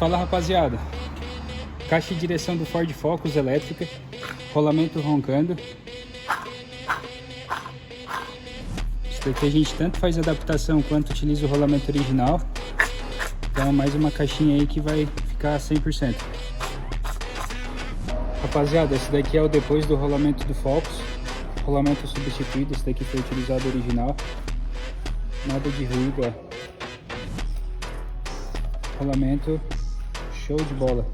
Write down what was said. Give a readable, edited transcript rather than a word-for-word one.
Fala, rapaziada, caixa de direção do Ford Focus elétrica, rolamento roncando. Isso daqui a gente tanto faz adaptação quanto utiliza o rolamento original. Então mais uma caixinha aí que vai ficar 100%. Rapaziada, esse daqui é o depois do rolamento do Focus, rolamento substituído. Esse daqui foi utilizado original, nada de ruído, ó. Rolamento show de bola.